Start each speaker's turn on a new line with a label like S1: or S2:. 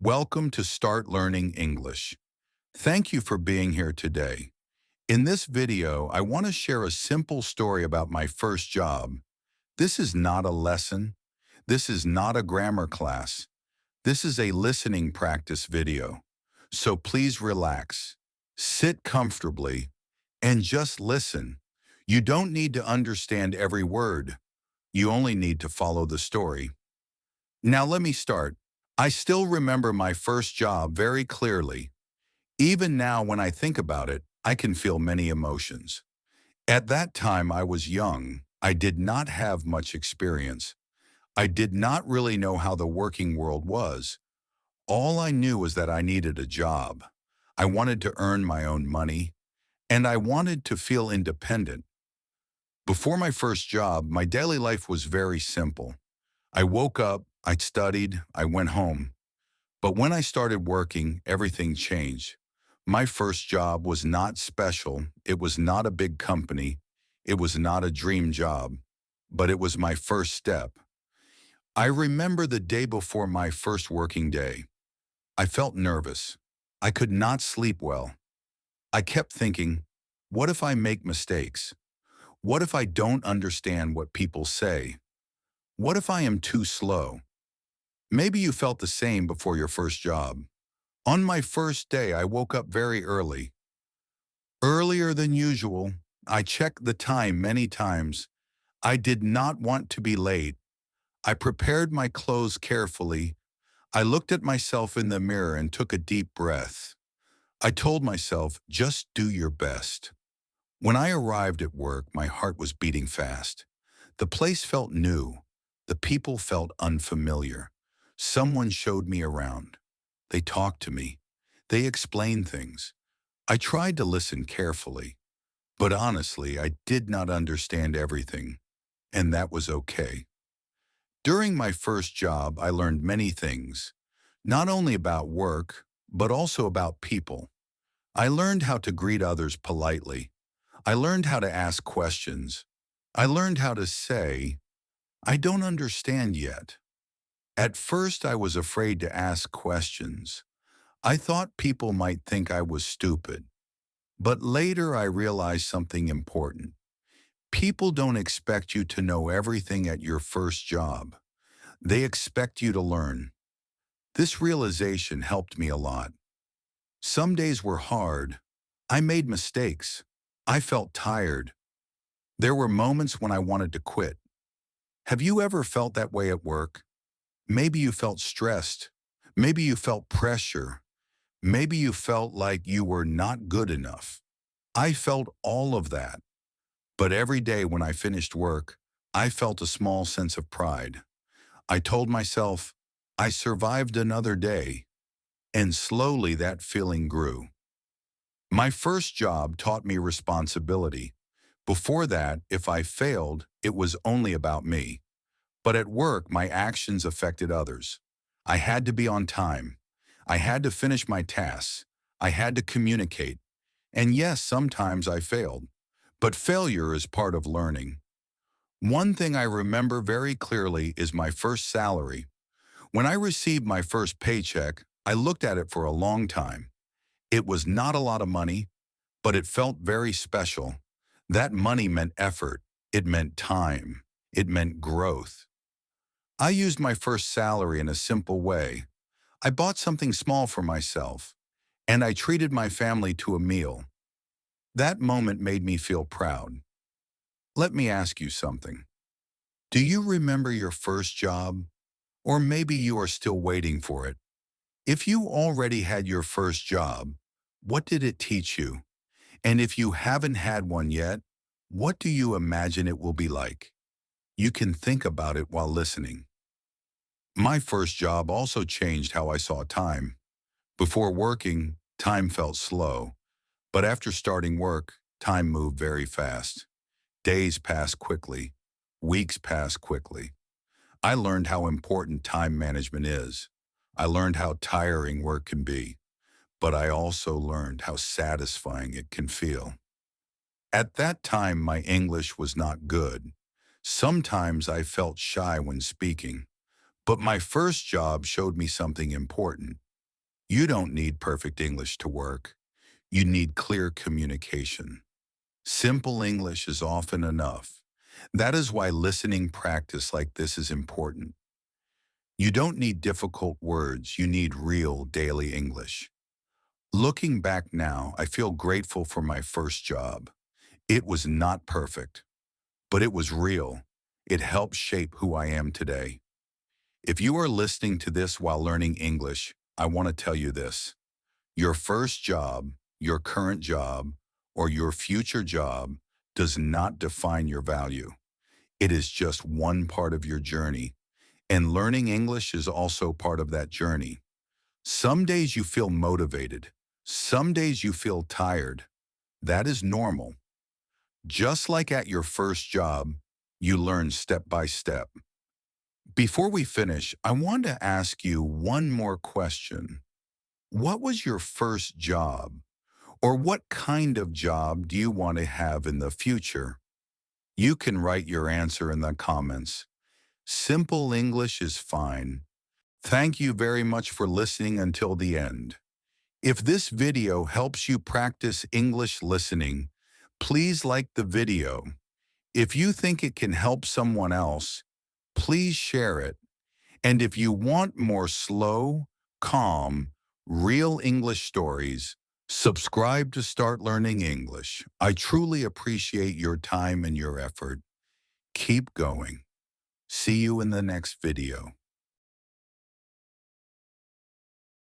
S1: Welcome to Start Learning English. Thank you for being here today. In this video, I want to share a simple story about my first job. This is not a lesson. This is not a grammar class. This is a listening practice video. So please relax, sit comfortably, and just listen. You don't need to understand every word. You only need to follow the story. Now let me start. I still remember my first job very clearly. Even now when I think about it, I can feel many emotions. At that time I was young. I did not have much experience. I did not really know how the working world was. All I knew was that I needed a job. I wanted to earn my own money, and I wanted to feel independent. Before my first job, my daily life was very simple. I woke up, I studied, I went home. But when I started working, everything changed. My first job was not special. It was not a big company. It was not a dream job. But it was my first step. I remember the day before my first working day. I felt nervous. I could not sleep well. I kept thinking, what if I make mistakes? What if I don't understand what people say? What if I am too slow? Maybe you felt the same before your first job. On my first day, I woke up very early. Earlier than usual, I checked the time many times. I did not want to be late. I prepared my clothes carefully. I looked at myself in the mirror and took a deep breath. I told myself, just do your best. When I arrived at work, my heart was beating fast. The place felt new. The people felt unfamiliar. Someone showed me around. They talked to me. They explained things. I tried to listen carefully, but honestly, I did not understand everything, and that was okay. During my first job, I learned many things, not only about work, but also about people. I learned how to greet others politely. I learned how to ask questions. I learned how to say, I don't understand yet. At first, I was afraid to ask questions. I thought people might think I was stupid. But later, I realized something important. People don't expect you to know everything at your first job. They expect you to learn. This realization helped me a lot. Some days were hard. I made mistakes. I felt tired. There were moments when I wanted to quit. Have you ever felt that way at work? Maybe you felt stressed. Maybe you felt pressure. Maybe you felt like you were not good enough. I felt all of that. But every day when I finished work, I felt a small sense of pride. I told myself, I survived another day. And slowly that feeling grew. My first job taught me responsibility. Before that, if I failed, it was only about me. But at work, my actions affected others. I had to be on time. I had to finish my tasks. I had to communicate. And yes, sometimes I failed. But failure is part of learning. One thing I remember very clearly is my first salary. When I received my first paycheck, I looked at it for a long time. It was not a lot of money, but it felt very special. That money meant effort. It meant time. It meant growth. I used my first salary in a simple way. I bought something small for myself, and I treated my family to a meal. That moment made me feel proud. Let me ask you something. Do you remember your first job? Or maybe you are still waiting for it. If you already had your first job, what did it teach you? And if you haven't had one yet, what do you imagine it will be like? You can think about it while listening. My first job also changed how I saw time. Before working, time felt slow. But after starting work, time moved very fast. Days passed quickly. Weeks passed quickly. I learned how important time management is. I learned how tiring work can be. But I also learned how satisfying it can feel. At that time, my English was not good. Sometimes I felt shy when speaking. But my first job showed me something important. You don't need perfect English to work. You need clear communication. Simple English is often enough. That is why listening practice like this is important. You don't need difficult words, you need real daily English. Looking back now, I feel grateful for my first job. It was not perfect, but it was real. It helped shape who I am today. If you are listening to this while learning English, I want to tell you this. Your first job, your current job, or your future job does not define your value. It is just one part of your journey, and learning English is also part of that journey. Some days you feel motivated. Some days you feel tired. That is normal. Just like at your first job, you learn step by step. Before we finish, I want to ask you one more question. What was your first job? Or what kind of job do you want to have in the future? You can write your answer in the comments. Simple English is fine. Thank you very much for listening until the end. If this video helps you practice English listening, please like the video. If you think it can help someone else, please share it. And if you want more slow, calm, real English stories, subscribe to Start Learning English. I truly appreciate your time and your effort. Keep going. See you in the next video.